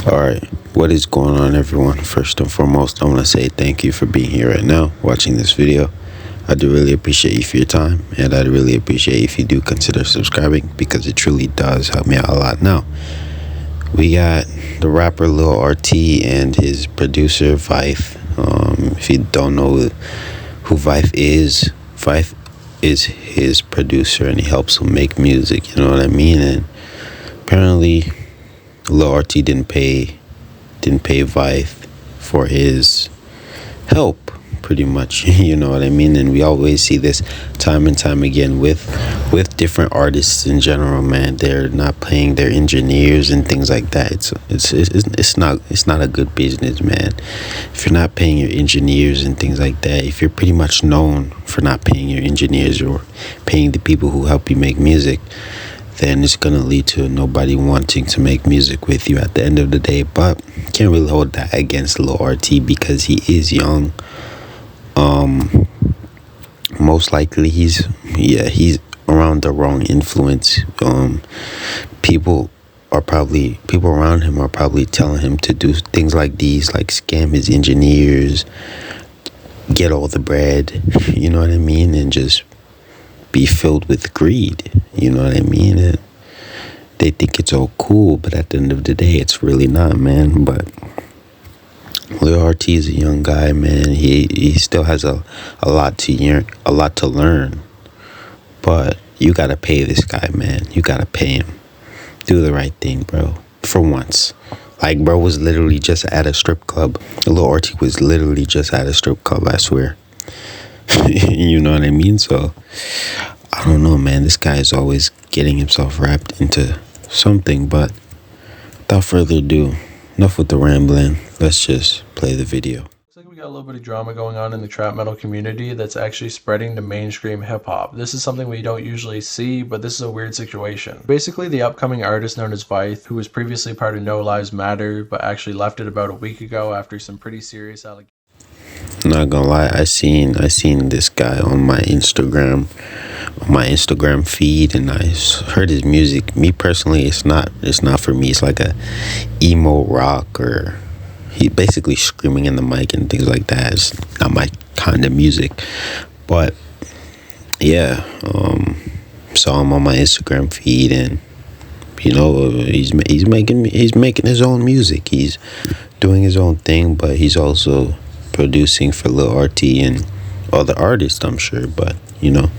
Alright, what is going on, everyone? First and foremost, I want to say thank you for being here right now, watching this video. I do really appreciate you for your time, and I'd really appreciate if you do consider subscribing, because it truly does help me out a lot. Now, we got the rapper Lil Rt and his producer Vythe. If you don't know who Vythe is his producer, and he helps him make music, you know what I mean? And apparently Lil Rt didn't pay Vythe for his help, pretty much. You know what I mean? And we always see this time and time again with different artists in general, man. They're not paying their engineers and things like that. It's not a good business, man. If you're not paying your engineers and things like that, if you're pretty much known for not paying your engineers or paying the people who help you make music, then it's gonna lead to nobody wanting to make music with you at the end of the day. But can't really hold that against Lil Rt because he is young. Most likely he's around the wrong influence. People around him are probably telling him to do things like these, like scam his engineers, get all the bread, you know what I mean, and just be filled with greed, you know what I mean? And they think it's all cool, but at the end of the day, it's really not, man. But Lil Rt is a young guy, man. He still has a lot to learn. But you gotta pay this guy, man. You gotta pay him. Do the right thing, bro. For once. Like, bro was literally just at a strip club. Lil Rt was literally just at a strip club, I swear. You know what I mean? So I don't know, man. This guy is always getting himself wrapped into something. But without further ado, enough with the rambling. Let's just play the video. Looks like we got a little bit of drama going on in the trap metal community that's actually spreading to mainstream hip hop. This is something we don't usually see, but this is a weird situation. Basically, the upcoming artist known as Vythe, who was previously part of No Lives Matter, but actually left it about a week ago after some pretty serious allegations. Not gonna lie, I seen this guy on my Instagram feed, and I heard his music. Me personally, it's not for me. It's like a emo rock, or he basically screaming in the mic and things like that. It's not my kind of music. But yeah, saw him on my Instagram feed, and you know, he's making his own music. He's doing his own thing, but he's also producing for Lil Rt and other artists, I'm sure. But you know,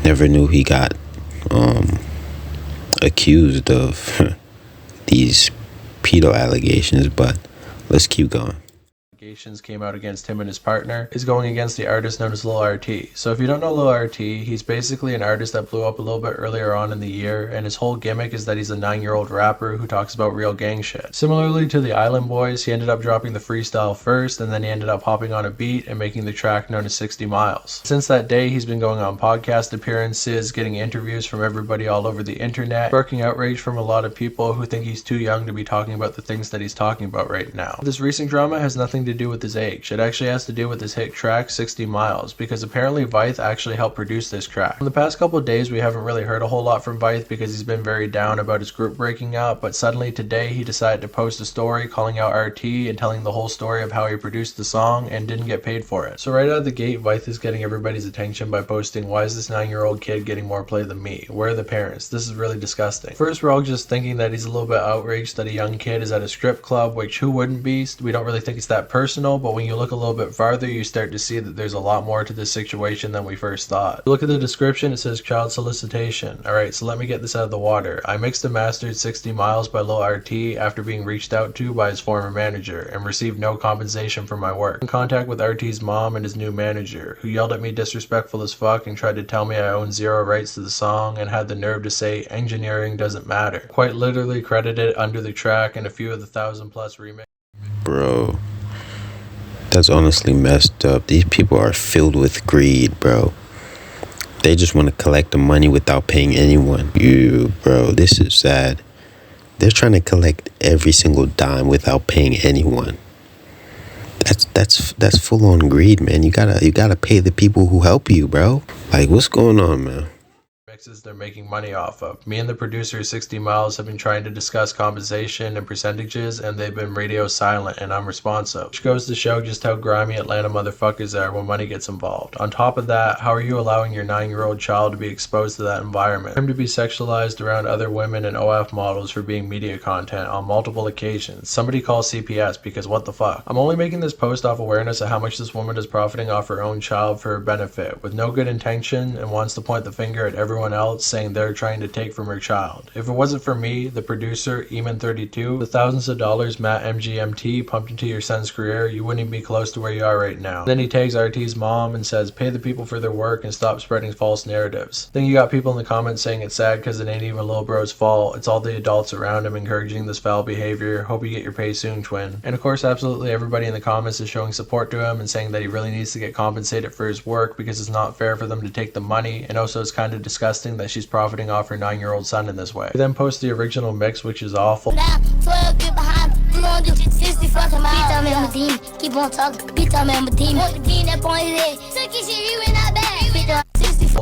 never knew he got accused of these pedo allegations. But let's keep going. Came out against him and his partner is going against the artist known as Lil Rt. So if you don't know Lil Rt, he's basically an artist that blew up a little bit earlier on in the year, and his whole gimmick is that he's a 9-year-old rapper who talks about real gang shit. Similarly to the Island Boys, he ended up dropping the freestyle first, and then he ended up hopping on a beat and making the track known as 60 Miles. Since that day, he's been going on podcast appearances, getting interviews from everybody all over the internet, sparking outrage from a lot of people who think he's too young to be talking about the things that he's talking about right now. This recent drama has nothing to do with his age. It actually has to do with his hit track 60 Miles, because apparently Vythe actually helped produce this track. In the past couple of days, we haven't really heard a whole lot from Vythe because he's been very down about his group breaking up, but suddenly today he decided to post a story calling out RT and telling the whole story of how he produced the song and didn't get paid for it. So right out of the gate, Vythe is getting everybody's attention by posting, "Why is this 9-year-old kid getting more play than me? Where are the parents? This is really disgusting." First, we're all just thinking that he's a little bit outraged that a young kid is at a strip club, which who wouldn't be? We don't really think it's that personal, but when you look a little bit farther, you start to see that there's a lot more to this situation than we first thought. Look at the description, it says child solicitation. Alright, so let me get this out of the water. I mixed and mastered 60 Miles by Lil Rt after being reached out to by his former manager and received no compensation for my work. In contact with RT's mom and his new manager, who yelled at me disrespectful as fuck and tried to tell me I own zero rights to the song and had the nerve to say engineering doesn't matter. Quite literally credited under the track and a few of the 1,000+ remixes. Bro, that's honestly messed up. These people are filled with greed, bro. They just want to collect the money without paying anyone. Bro, this is sad. They're trying to collect every single dime without paying anyone. That's full on greed, man. You gotta pay the people who help you, bro. Like, what's going on, man? mixes they're making money off of. Me and the producer 60 Miles have been trying to discuss compensation and percentages, and they've been radio silent and unresponsive, which goes to show just how grimy Atlanta motherfuckers are when money gets involved. On top of that, how are you allowing your 9-year-old child to be exposed to that environment? For him to be sexualized around other women and OF models for being media content on multiple occasions. Somebody call CPS, because what the fuck? I'm only making this post off awareness of how much this woman is profiting off her own child for her benefit, with no good intention, and wants to point the finger at everyone else, saying they're trying to take from her child. If it wasn't for me, the producer, Eamon32, the thousands of dollars Matt MGMT pumped into your son's career, you wouldn't even be close to where you are right now. Then he tags RT's mom and says, pay the people for their work and stop spreading false narratives. Then you got people in the comments saying it's sad because it ain't even Lil Bro's fault. It's all the adults around him encouraging this foul behavior. Hope you get your pay soon, twin. And of course, absolutely everybody in the comments is showing support to him and saying that he really needs to get compensated for his work because it's not fair for them to take the money, and also it's kind of disgusting that she's profiting off her 9-year-old son in this way. He then posts the original mix, which is awful.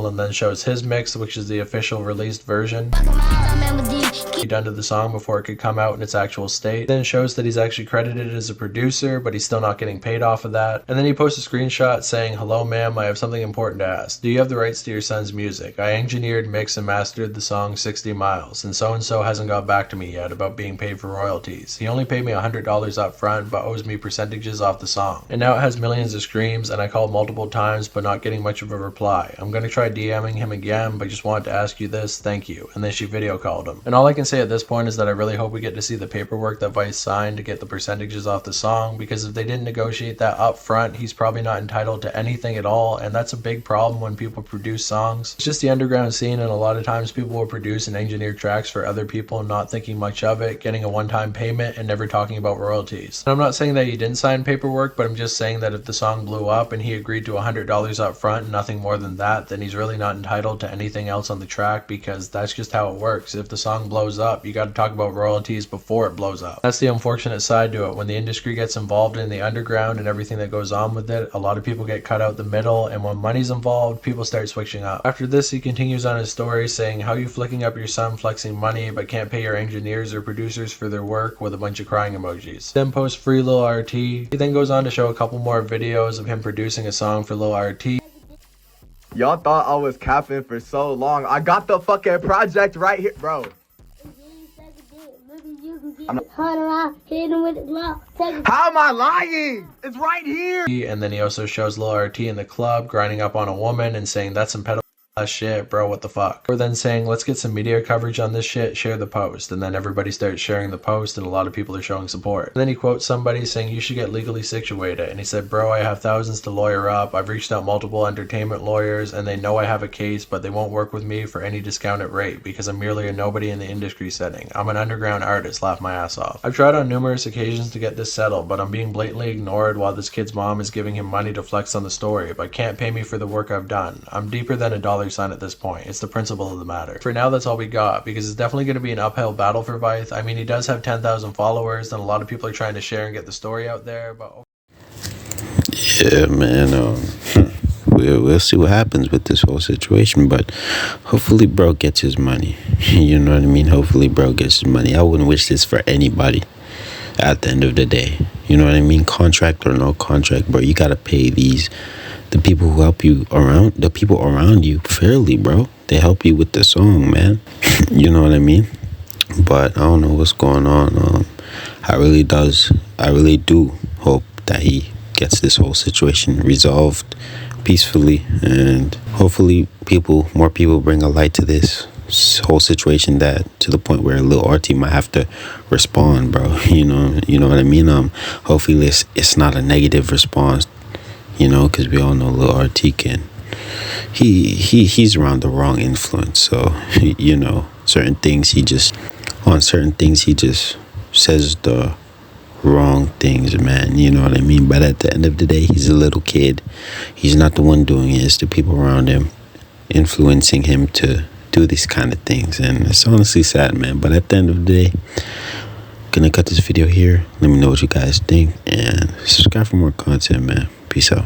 And then shows his mix, which is the official released version done to the song before it could come out in its actual state. Then shows that he's actually credited as a producer, but he's still not getting paid off of that. And then he posts a screenshot saying, hello ma'am, I have something important to ask. Do you have the rights to your son's music? I engineered, mixed, and mastered the song 60 Miles, and so hasn't got back to me yet about being paid for royalties. He only paid me $100 up front, but owes me percentages off the song. And now it has millions of streams, and I called multiple times, but not getting much of a reply. I'm gonna try DMing him again, but just wanted to ask you this, thank you. And then she video called him. And all I can say at this point is that I really hope we get to see the paperwork that Vythe signed to get the percentages off the song, because if they didn't negotiate that up front, he's probably not entitled to anything at all, and that's a big problem when people produce songs. It's just the underground scene, and a lot of times people will produce and engineer tracks for other people not thinking much of it, getting a one-time payment and never talking about royalties. And I'm not saying that he didn't sign paperwork, but I'm just saying that if the song blew up and he agreed to $100 up front and nothing more than that, then he's really not entitled to anything else on the track, because that's just how it works. If the song blows up, you got to talk about royalties before it blows up. That's the unfortunate side to it. When the industry gets involved in the underground and everything that goes on with it, a lot of people get cut out the middle, and when money's involved, people start switching up. After this, he continues on his story saying, how you flicking up your son flexing money but can't pay your engineers or producers for their work, with a bunch of crying emojis. Then posts free Lil Rt. He then goes on to show a couple more videos of him producing a song for Lil Rt. Y'all thought I was capping for so long. I got the fucking project right here, bro. How am I lying? It's right here. And then he also shows Lil Rt in the club grinding up on a woman and saying that's some pedophile shit, bro, what the fuck. Or then saying, let's get some media coverage on this shit, share the post. And then everybody starts sharing the post, and a lot of people are showing support. And then he quotes somebody saying, you should get legally situated. And he said, bro, I have thousands to lawyer up. I've reached out multiple entertainment lawyers, and they know I have a case, but they won't work with me for any discounted rate because I'm merely a nobody in the industry setting. I'm an underground artist, laugh my ass off. I've tried on numerous occasions to get this settled, but I'm being blatantly ignored while this kid's mom is giving him money to flex on the story, but can't pay me for the work I've done. I'm deeper than a dollar sign at this point. It's the principle of the matter. For now, that's all we got, because it's definitely going to be an uphill battle for Vythe. I mean, he does have 10,000 followers, and a lot of people are trying to share and get the story out there, but yeah, man, we'll see what happens with this whole situation, but hopefully bro gets his money. You know what I mean? Hopefully bro gets his money. I wouldn't wish this for anybody at the end of the day. You know what I mean? Contract or no contract, bro, you gotta pay the people who help you around, the people around you fairly, bro. They help you with the song, man. You know what I mean? But I don't know what's going on. I really do hope that he gets this whole situation resolved peacefully, and hopefully more people bring a light to this whole situation, that to the point where Lil Rt might have to respond, bro. You know what I mean? Hopefully it's not a negative response, you know, because we all know Lil Rt he's around the wrong influence. So, you know, certain things he just says the wrong things, man. You know what I mean? But at the end of the day, he's a little kid. He's not the one doing it. It's the people around him influencing him to do these kind of things. And it's honestly sad, man. But at the end of the day, gonna cut this video here. Let me know what you guys think, and subscribe for more content, man. Peace out.